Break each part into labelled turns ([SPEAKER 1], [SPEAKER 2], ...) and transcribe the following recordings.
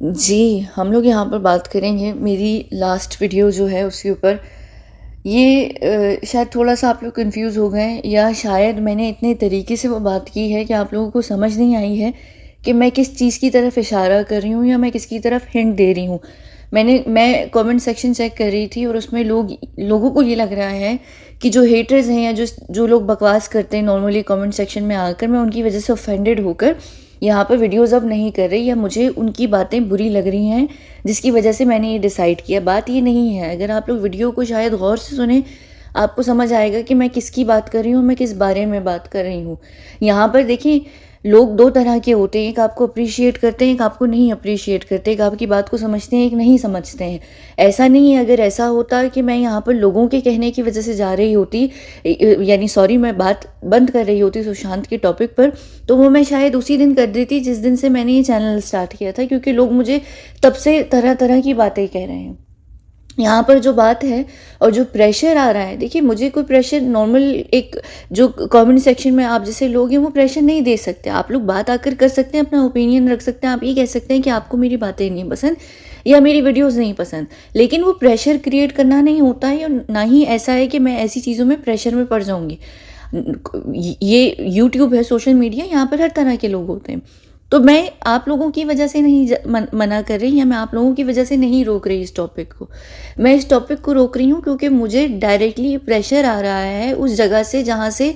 [SPEAKER 1] जी, हम लोग यहाँ पर बात करेंगे मेरी लास्ट वीडियो जो है उसके ऊपर। ये शायद थोड़ा-सा आप लोग कन्फ्यूज़ हो गए हैं या शायद मैंने इतने तरीके से वो बात की है कि आप लोगों को समझ नहीं आई है कि मैं किस चीज़ की तरफ इशारा कर रही हूँ या मैं किसकी तरफ हिंट दे रही हूँ। मैं कमेंट सेक्शन चेक कर रही थी और उसमें लोगों को ये लग रहा है कि जो हेटर्स हैं या जो जो लोग बकवास करते हैं नॉर्मली कमेंट सेक्शन में आकर, मैं उनकी वजह से ऑफेंडेड होकर यहाँ पर वीडियोज़ अब नहीं कर रही या मुझे उनकी बातें बुरी लग रही हैं, जिसकी वजह से मैंने ये डिसाइड किया। बात ये नहीं है, अगर आप लोग वीडियो को शायद गौर से सुने, आपको समझ आएगा कि मैं किसकी बात कर रही हूँ, मैं किस बारे में बात कर रही हूँ। यहाँ पर देखिए, लोग 2 तरह के होते हैं, एक आपको अप्रिशिएट करते हैं, एक आपको नहीं अप्रिशिएट करते, एक आपकी बात को समझते हैं, एक नहीं समझते हैं। ऐसा नहीं है, अगर ऐसा होता कि मैं यहाँ पर लोगों के कहने की वजह से जा रही होती, यानी सॉरी, मैं बात बंद कर रही होती सुशांत के टॉपिक पर, तो वो मैं शायद उसी दिन कर देती जिस दिन से मैंने ये चैनल स्टार्ट किया था, क्योंकि लोग मुझे तब से तरह-तरह की बातें कह रहे हैं। यहाँ पर जो बात है और जो प्रेशर आ रहा है, देखिए मुझे कोई प्रेशर नॉर्मल एक जो कमेंट सेक्शन में आप जैसे लोग हैं वो प्रेशर नहीं दे सकते। आप लोग बात आकर कर सकते हैं, अपना ओपिनियन रख सकते हैं, आप ये कह सकते हैं कि आपको मेरी बातें नहीं पसंद या मेरी वीडियोस नहीं पसंद, लेकिन वो प्रेशर क्रिएट करना नहीं होता है, और ना ही ऐसा है कि मैं ऐसी चीज़ों में प्रेशर में पड़ जाऊँगी। ये यूट्यूब है, सोशल मीडिया, यहाँ पर हर तरह के लोग होते हैं। तो मैं आप लोगों की वजह से नहीं मना कर रही, या मैं आप लोगों की वजह से नहीं रोक रही इस टॉपिक को। मैं इस टॉपिक को रोक रही हूँ क्योंकि मुझे डायरेक्टली प्रेशर आ रहा है उस जगह से जहाँ से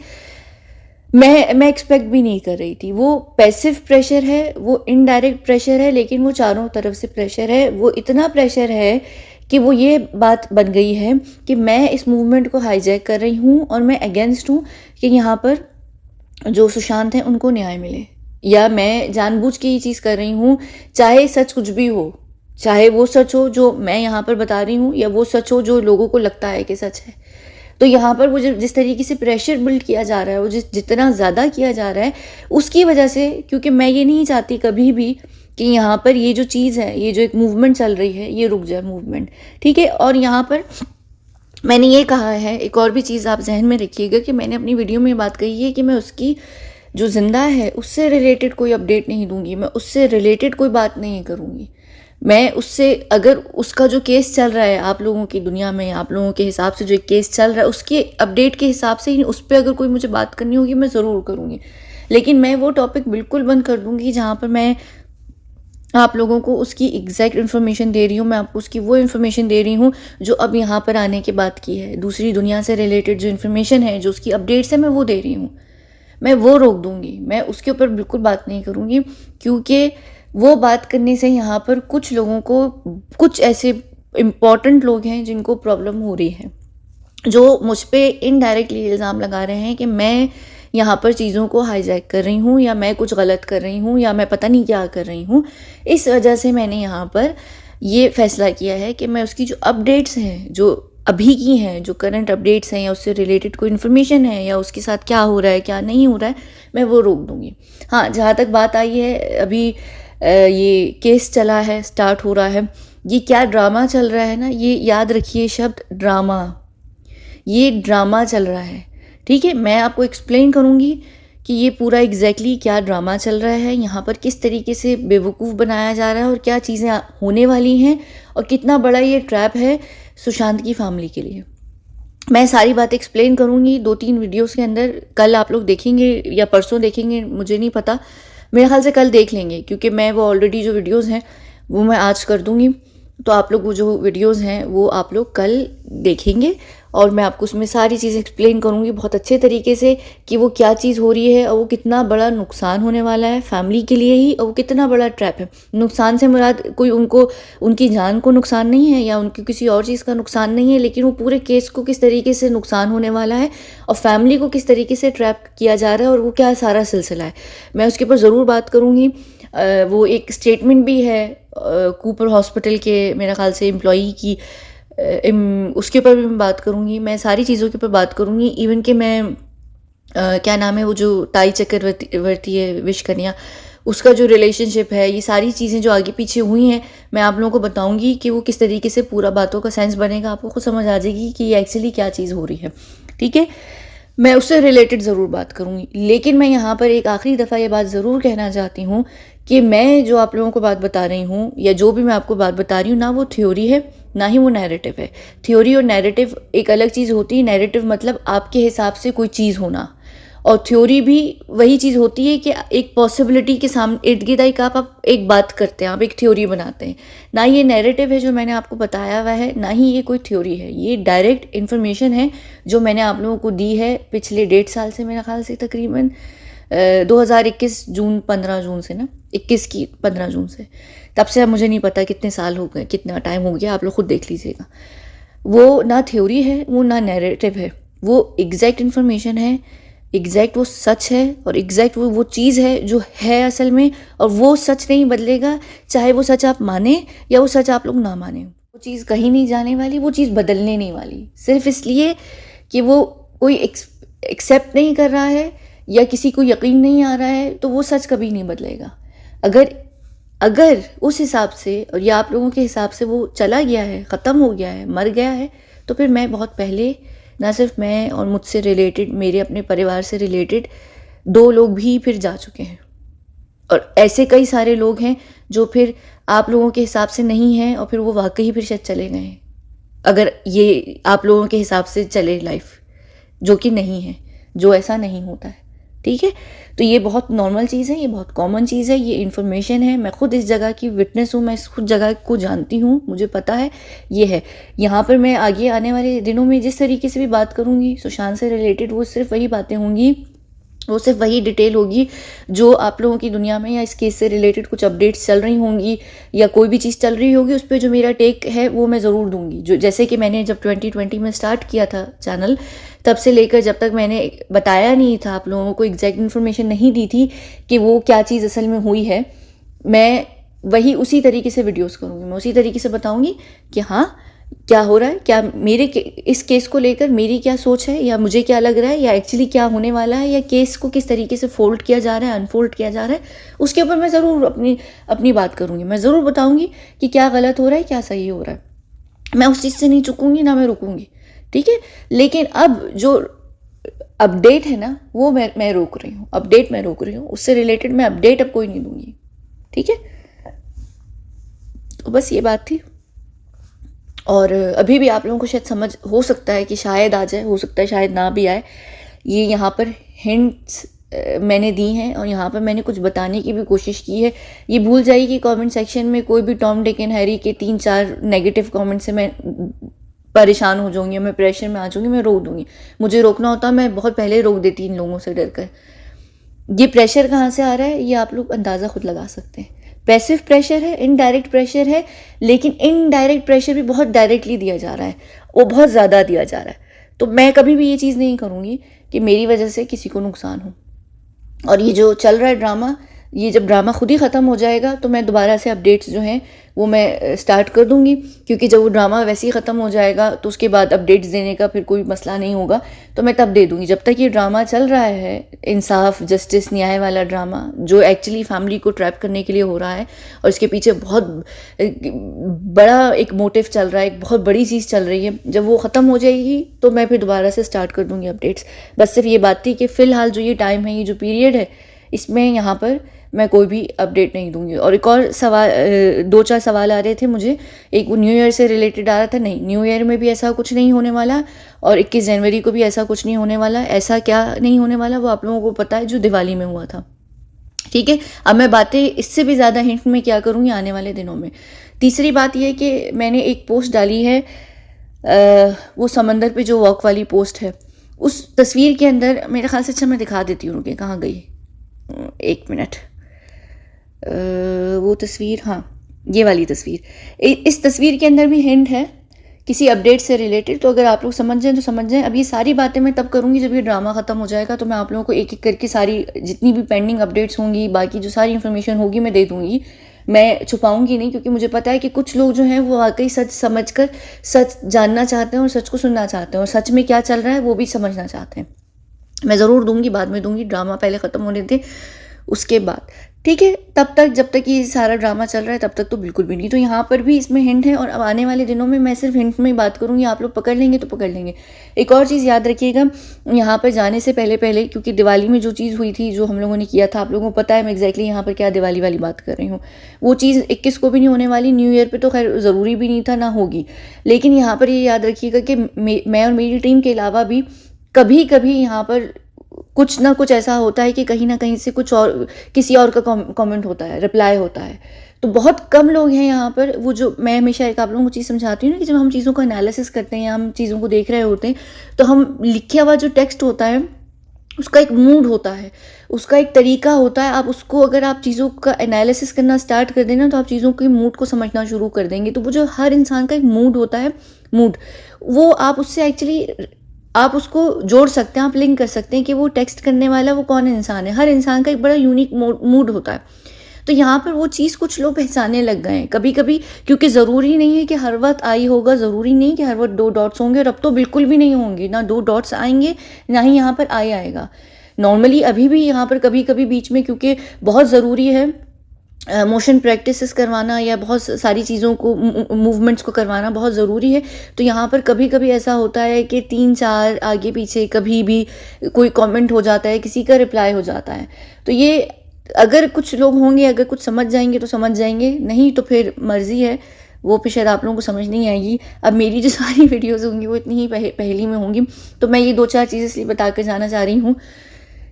[SPEAKER 1] मैं एक्सपेक्ट भी नहीं कर रही थी। वो पैसिव प्रेशर है, वो इनडायरेक्ट प्रेशर है, लेकिन वो चारों तरफ से प्रेशर है। वो इतना प्रेशर है कि वो ये बात बन गई है कि मैं इस मूवमेंट को हाईजैक कर रही हूँ और मैं अगेंस्ट हूँ कि यहाँ पर जो सुशांत हैं उनको न्याय मिले, या मैं जानबूझ के ये चीज़ कर रही हूँ, चाहे सच कुछ भी हो, चाहे वो सच हो जो मैं यहाँ पर बता रही हूँ या वो सच हो जो लोगों को लगता है कि सच है। तो यहाँ पर वो जिस तरीके से प्रेशर बिल्ड किया जा रहा है, वो जितना ज़्यादा किया जा रहा है उसकी वजह से, क्योंकि मैं ये नहीं चाहती कभी भी कि यहाँ पर ये जो चीज़ है, ये जो एक मूवमेंट चल रही है, ये रुक जाए मूवमेंट, ठीक है। और यहाँ पर मैंने ये कहा है, एक और भी चीज़ आप जहन में रखिएगा कि मैंने अपनी वीडियो में बात कही है कि मैं उसकी जो ज़िंदा है उससे रिलेटेड कोई अपडेट नहीं दूंगी, मैं उससे रिलेटेड कोई बात नहीं करूँगी। मैं उससे, अगर उसका जो केस चल रहा है आप लोगों की दुनिया में, आप लोगों के हिसाब से जो एक केस चल रहा है उसके अपडेट के हिसाब से ही उस पर अगर कोई मुझे बात करनी होगी मैं ज़रूर करूँगी, लेकिन मैं वो टॉपिक बिल्कुल बंद कर दूँगी जहाँ पर मैं आप लोगों को उसकी एग्जैक्ट इन्फॉर्मेशन दे रही हूँ। मैं आपको उसकी वो इन्फॉर्मेशन दे रही हूँ जो अब यहाँ पर आने के बाद की है। दूसरी दुनिया से रिलेटेड जो इन्फॉर्मेशन है, जो उसकी अपडेट्स है, मैं वो दे रही हूँ। मैं वो रोक दूंगी, मैं उसके ऊपर बिल्कुल बात नहीं करूँगी, क्योंकि वो बात करने से यहाँ पर कुछ लोगों को, कुछ ऐसे इम्पॉर्टेंट लोग हैं जिनको प्रॉब्लम हो रही है, जो मुझ पे इनडायरेक्टली इल्ज़ाम लगा रहे हैं कि मैं यहाँ पर चीज़ों को हाईजैक कर रही हूँ या मैं कुछ गलत कर रही हूँ या मैं पता नहीं क्या कर रही हूँ। इस वजह से मैंने यहाँ पर ये फैसला किया है कि मैं उसकी जो अपडेट्स हैं, जो अभी की हैं, जो करंट अपडेट्स हैं या उससे रिलेटेड कोई इन्फॉर्मेशन है या उसके साथ क्या हो रहा है क्या नहीं हो रहा है, मैं वो रोक दूँगी। हाँ, जहाँ तक बात आई है, अभी ये केस चला है, स्टार्ट हो रहा है, ये क्या ड्रामा चल रहा है ना, ये याद रखिए शब्द ड्रामा, ये ड्रामा चल रहा है, ठीक है। मैं आपको एक्सप्लेन करूँगी कि ये पूरा एग्जैक्टली क्या ड्रामा चल रहा है, यहाँ पर किस तरीके से बेवकूफ़ बनाया जा रहा है और क्या चीज़ें होने वाली हैं और कितना बड़ा ये ट्रैप है सुशांत की फैमिली के लिए। मैं सारी बातें एक्सप्लेन करूँगी 2-3 वीडियोस के अंदर। कल आप लोग देखेंगे या परसों देखेंगे, मुझे नहीं पता, मेरे ख्याल से कल देख लेंगे, क्योंकि मैं वो ऑलरेडी जो वीडियोस हैं वो मैं आज कर दूँगी। तो आप लोग वो जो वीडियोस हैं वो आप लोग कल देखेंगे और मैं आपको उसमें सारी चीज़ें एक्सप्लेन करूँगी बहुत अच्छे तरीके से कि वो क्या चीज़ हो रही है और वो कितना बड़ा नुकसान होने वाला है फैमिली के लिए ही, और वो कितना बड़ा ट्रैप है। नुकसान से मुराद कोई उनको, उनकी जान को नुकसान नहीं है या उनकी किसी और चीज़ का नुकसान नहीं है, लेकिन वो पूरे केस को किस तरीके से नुकसान होने वाला है और फैमिली को किस तरीके से ट्रैप किया जा रहा है और वो क्या सारा सिलसिला है, मैं उसके ऊपर ज़रूर बात करूँगी। वो एक स्टेटमेंट भी है कूपर हॉस्पिटल के, मेरे ख्याल से एम्प्लॉई की, उसके ऊपर भी मैं बात करूँगी। मैं सारी चीज़ों के ऊपर बात करूँगी, इवन कि मैं क्या नाम है वो जो ताई चक्रवर्ती है, विश कन्या, उसका जो रिलेशनशिप है, ये सारी चीज़ें जो आगे पीछे हुई हैं मैं आप लोगों को बताऊंगी कि वो किस तरीके से पूरा बातों का सेंस बनेगा, आपको खुद समझ आ जाएगी कि ये एक्चुअली क्या चीज़ हो रही है, ठीक है। मैं उससे रिलेटेड ज़रूर बात करूँगी, लेकिन मैं यहाँ पर एक आखिरी दफ़ा ये बात ज़रूर कहना चाहती हूँ कि मैं जो आप लोगों को बात बता रही हूँ या जो भी मैं आपको बात बता रही हूँ, ना वो थ्योरी है ना ही वो नैरेटिव है। थ्योरी और नैरेटिव एक अलग चीज़ होती है। नैरेटिव मतलब आपके हिसाब से कोई चीज़ होना, और थ्योरी भी वही चीज़ होती है कि एक पॉसिबिलिटी के सामने इर्द गिर्द आप एक बात करते हैं, आप एक थ्योरी बनाते हैं। ना ये नैरेटिव है जो मैंने आपको बताया हुआ है, ना ही ये कोई थ्योरी है। ये डायरेक्ट इन्फॉर्मेशन है जो मैंने आप लोगों को दी है पिछले 1.5 साल से, मेरा ख्याल से तकरीबन 2021 जून 15 जून से ना, 21 की 15 जून से, तब से अब मुझे नहीं पता कितने साल हो गए, कितना टाइम हो गया, आप लोग खुद देख लीजिएगा। वो ना थ्योरी है, वो ना नैरेटिव है, वो एग्जैक्ट इन्फॉर्मेशन है, एग्जैक्ट वो सच है, और एग्जैक्ट वो चीज़ है जो है असल में, और वो सच नहीं बदलेगा, चाहे वो सच आप माने या वो सच आप लोग ना माने। वो चीज़ कहीं नहीं जाने वाली, वो चीज़ बदलने नहीं वाली, सिर्फ इसलिए कि वो कोई एक्सेप्ट नहीं कर रहा है या किसी को यकीन नहीं आ रहा है, तो वो सच कभी नहीं बदलेगा। अगर उस हिसाब से और या आप लोगों के हिसाब से वो चला गया है, ख़त्म हो गया है, मर गया है, तो फिर मैं बहुत पहले, ना सिर्फ मैं और मुझसे रिलेटेड, मेरे अपने परिवार से रिलेटेड 2 लोग भी फिर जा चुके हैं, और ऐसे कई सारे लोग हैं जो फिर आप लोगों के हिसाब से नहीं हैं, और फिर वो वाकई फिर शायद चले गए हैं, अगर ये आप लोगों के हिसाब से चले लाइफ, जो कि नहीं है, जो ऐसा नहीं होता है। ठीक है, तो ये बहुत नॉर्मल चीज़ है, ये बहुत कॉमन चीज़ है, ये इन्फॉर्मेशन है। मैं खुद इस जगह की विटनेस हूँ, मैं इस खुद जगह को जानती हूँ, मुझे पता है ये है। यहाँ पर मैं आगे आने वाले दिनों में जिस तरीके से भी बात करूँगी सुशांत से रिलेटेड, वो सिर्फ वही बातें होंगी, वो सिर्फ वही डिटेल होगी जो आप लोगों की दुनिया में या इस केस से रिलेटेड कुछ अपडेट्स चल रही होंगी या कोई भी चीज़ चल रही होगी, उस पर जो मेरा टेक है वो मैं ज़रूर दूंगी। जो जैसे कि मैंने जब 2020 में स्टार्ट किया था चैनल, तब से लेकर जब तक मैंने बताया नहीं था, आप लोगों को एग्जैक्ट इन्फॉर्मेशन नहीं दी थी कि वो क्या चीज़ असल में हुई है, मैं वही उसी तरीके से वीडियोस करूँगी, मैं उसी तरीके से बताऊँगी कि हाँ क्या हो रहा है, क्या मेरे इस केस को लेकर मेरी क्या सोच है, या मुझे क्या लग रहा है, या एक्चुअली क्या होने वाला है, या केस को किस तरीके से फोल्ड किया जा रहा है, अनफोल्ड किया जा रहा है, उसके ऊपर मैं ज़रूर अपनी बात करूँगी। मैं ज़रूर बताऊँगी कि क्या गलत हो रहा है, क्या सही हो रहा है। मैं उस चीज़ से नहीं चुकूँगी, ना मैं रुकूँगी। ठीक है, लेकिन अब जो अपडेट है ना, वो मैं रोक रही हूँ, अपडेट मैं रोक रही हूँ, उससे रिलेटेड मैं अपडेट अब कोई नहीं दूँगी। ठीक है, तो बस ये बात थी। और अभी भी आप लोगों को शायद समझ हो सकता है कि शायद आ जाए, हो सकता है शायद ना भी आए। ये यहाँ पर हिंट्स मैंने दी हैं, और यहाँ पर मैंने कुछ बताने की भी कोशिश की है। ये भूल जाइए कि कमेंट सेक्शन में कोई भी टॉम डिक एंड हैरी के 3-4 नेगेटिव कमेंट से मैं परेशान हो जाऊँगी, मैं प्रेशर में आ जाऊँगी, मैं रोक दूँगी। मुझे रोकना होता मैं बहुत पहले रोक देती इन लोगों से डर कर। ये प्रेशर कहाँ से आ रहा है ये आप लोग अंदाज़ा खुद लगा सकते हैं। पैसिव प्रेशर है, इनडायरेक्ट प्रेशर है, लेकिन इनडायरेक्ट प्रेशर भी बहुत डायरेक्टली दिया जा रहा है, वो बहुत ज़्यादा दिया जा रहा है। तो मैं कभी भी ये चीज़ नहीं करूँगी कि मेरी वजह से किसी को नुकसान हो। और ये जो चल रहा है ड्रामा, ये जब ड्रामा खुद ही ख़त्म हो जाएगा तो मैं दोबारा से अपडेट्स जो हैं वो मैं स्टार्ट कर दूंगी, क्योंकि जब वो ड्रामा वैसे ही ख़त्म हो जाएगा तो उसके बाद अपडेट्स देने का फिर कोई मसला नहीं होगा, तो मैं तब दे दूंगी। जब तक ये ड्रामा चल रहा है, इंसाफ जस्टिस न्याय वाला ड्रामा, जो एक्चुअली फैमिली को ट्रैप करने के लिए हो रहा है, और इसके पीछे बहुत बड़ा एक मोटिव चल रहा है, एक बहुत बड़ी चीज़ चल रही है, जब वो ख़त्म हो जाएगी तो मैं फिर दोबारा से स्टार्ट कर दूँगी अपडेट्स। बस सिर्फ ये बात थी कि फ़िलहाल जो ये टाइम है, ये जो पीरियड है, इसमें यहाँ पर मैं कोई भी अपडेट नहीं दूंगी। और एक और सवाल, 2-4 सवाल आ रहे थे मुझे, एक वो न्यू ईयर से रिलेटेड आ रहा था। नहीं, न्यू ईयर में भी ऐसा कुछ नहीं होने वाला, और 21 जनवरी को भी ऐसा कुछ नहीं होने वाला। ऐसा क्या नहीं होने वाला वो आप लोगों को पता है, जो दिवाली में हुआ था। ठीक है, अब मैं बातें इससे भी ज़्यादा हिंट में क्या करूँगी आने वाले दिनों में। तीसरी बात यह है कि मैंने एक पोस्ट डाली है, वो समंदर पे जो वॉक वाली पोस्ट है, उस तस्वीर के अंदर मेरे ख्याल से, अच्छा मैं दिखा देती हूँ, रुके कहाँ गई, 1 मिनट, वो तस्वीर, हाँ ये वाली तस्वीर, इस तस्वीर के अंदर भी हिंट है किसी अपडेट से रिलेटेड। तो अगर आप लोग समझ जाएं तो समझ जाएं। अब ये सारी बातें मैं तब करूँगी जब ये ड्रामा ख़त्म हो जाएगा, तो मैं आप लोगों को एक एक करके सारी जितनी भी पेंडिंग अपडेट्स होंगी, बाकी जो सारी इन्फॉर्मेशन होगी मैं दे दूँगी। मैं छुपाऊंगी नहीं, क्योंकि मुझे पता है कि कुछ लोग जो हैं वो वाकई सच समझकर सच जानना चाहते हैं और सच को सुनना चाहते हैं, और सच में क्या चल रहा है वो भी समझना चाहते हैं। मैं ज़रूर दूंगी, बाद में दूंगी, ड्रामा पहले ख़त्म होने दें उसके बाद। ठीक है, तब तक जब तक ये सारा ड्रामा चल रहा है तब तक तो बिल्कुल भी नहीं। तो यहाँ पर भी इसमें हिंट है और अब आने वाले दिनों में मैं सिर्फ हिंट में ही बात करूँगी, आप लोग पकड़ लेंगे तो पकड़ लेंगे। एक और चीज़ याद रखिएगा, यहाँ पर जाने से पहले क्योंकि दिवाली में जो चीज़ हुई थी, जो हम लोगों ने किया था, आप लोगों को पता है मैं एग्जैक्टली यहाँ पर क्या दिवाली वाली बात कर रही हूँ। वो चीज़ 21 को भी नहीं होने वाली, न्यू ईयर पर तो खैर ज़रूरी भी नहीं था, ना होगी। लेकिन यहाँ पर ये याद रखिएगा कि मैं और मेरी टीम के अलावा भी कभी कभी यहाँ पर कुछ ना कुछ ऐसा होता है कि कहीं ना कहीं से कुछ और किसी और का कमेंट होता है, रिप्लाई होता है। तो बहुत कम लोग हैं यहाँ पर, वो जो मैं हमेशा एक आप लोगों को चीज़ समझाती हूँ ना कि जब हम चीज़ों का एनालिसिस करते हैं या हम चीज़ों को देख रहे होते हैं तो हम लिखा हुआ जो टेक्स्ट होता है उसका एक मूड होता है, उसका एक तरीका होता है। आप उसको अगर आप चीज़ों का एनालिसिस करना स्टार्ट कर देना तो आप चीज़ों के मूड को समझना शुरू कर देंगे। तो वो जो हर इंसान का एक मूड होता है, मूड, वो आप उससे एक्चुअली आप उसको जोड़ सकते हैं, आप लिंक कर सकते हैं कि वो टेक्स्ट करने वाला वो कौन इंसान है। हर इंसान का एक बड़ा यूनिक मूड होता है। तो यहाँ पर वो चीज़ कुछ लोग पहचानने लग गए हैं कभी कभी, क्योंकि ज़रूरी नहीं है कि हर वक्त आई होगा, ज़रूरी नहीं कि हर वक्त 2 डॉट्स होंगे, और अब तो बिल्कुल भी नहीं होंगे, ना 2 डॉट्स आएंगे ना ही यहाँ पर आई आएगा। नॉर्मली अभी भी यहाँ पर कभी कभी बीच में, क्योंकि बहुत ज़रूरी है मोशन प्रैक्टिसेस करवाना या बहुत सारी चीज़ों को मूवमेंट्स को करवाना बहुत ज़रूरी है। तो यहाँ पर कभी कभी ऐसा होता है कि 3-4 आगे पीछे कभी भी कोई कमेंट हो जाता है, किसी का रिप्लाई हो जाता है। तो ये अगर कुछ लोग होंगे, अगर कुछ समझ जाएंगे तो समझ जाएंगे, नहीं तो फिर मर्जी है, वो फिर शायद आप लोगों को समझ नहीं आएगी। अब मेरी जो सारी वीडियोज़ होंगी वो इतनी ही पहली में होंगी, तो मैं ये 2-4 चीज़ें इसलिए बता कर जाना चाह रही हूँ,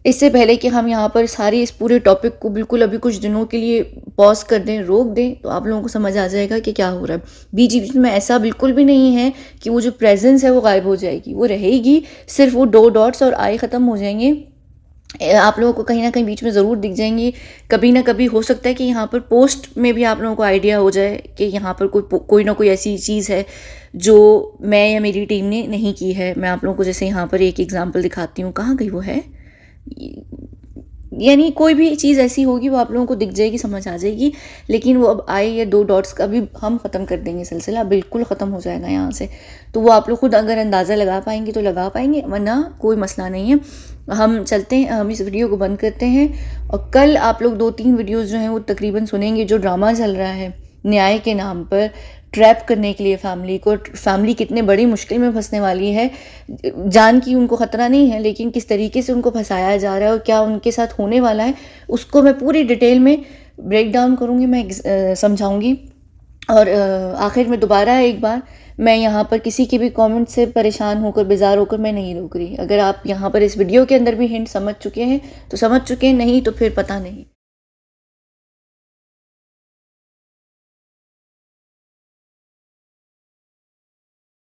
[SPEAKER 1] इससे पहले कि हम यहाँ पर सारे इस पूरे टॉपिक को बिल्कुल अभी कुछ दिनों के लिए पॉज कर दें, रोक दें, तो आप लोगों को समझ आ जाएगा कि क्या हो रहा है। बीच बीच में ऐसा बिल्कुल भी नहीं है कि वो जो प्रेजेंस है वो गायब हो जाएगी, वो रहेगी, सिर्फ वो 2 डॉट्स और आई ख़त्म हो जाएंगे। आप लोगों को कहीं ना कहीं बीच में ज़रूर दिख जाएंगी। कभी ना कभी हो सकता है कि यहाँ पर पोस्ट में भी आप लोगों को आइडिया हो जाए कि यहाँ पर कोई ना कोई ऐसी चीज़ है जो मैं या मेरी टीम ने नहीं की है। मैं आप लोगों को जैसे यहाँ पर एक एग्जांपल दिखाती हूँ, कहाँ गई वो है, यानी कोई भी चीज़ ऐसी होगी वो आप लोगों को दिख जाएगी, समझ आ जाएगी। लेकिन वो अब आई या 2 डॉट्स का भी हम ख़त्म कर देंगे, सिलसिला बिल्कुल ख़त्म हो जाएगा यहाँ से। तो वो आप लोग खुद अगर अंदाज़ा लगा पाएंगे तो लगा पाएंगे, वरना कोई मसला नहीं है। हम चलते हैं, हम इस वीडियो को बंद करते हैं और कल आप लोग 2-3 वीडियोज़ जो हैं वो तकरीबन सुनेंगे। जो ड्रामा चल रहा है न्याय के नाम पर, ट्रैप करने के लिए फैमिली को, फैमिली कितने बड़ी मुश्किल में फंसने वाली है, जान की उनको ख़तरा नहीं है लेकिन किस तरीके से उनको फंसाया जा रहा है और क्या उनके साथ होने वाला है, उसको मैं पूरी डिटेल में ब्रेक डाउन करूँगी, मैं समझाऊँगी। और आखिर में दोबारा एक बार, मैं यहाँ पर किसी के भी कमेंट से परेशान होकर, बेजार होकर मैं नहीं रुक रही। अगर आप यहाँ पर इस वीडियो के अंदर भी हिंट समझ चुके हैं तो समझ चुके हैं, नहीं तो फिर पता नहीं।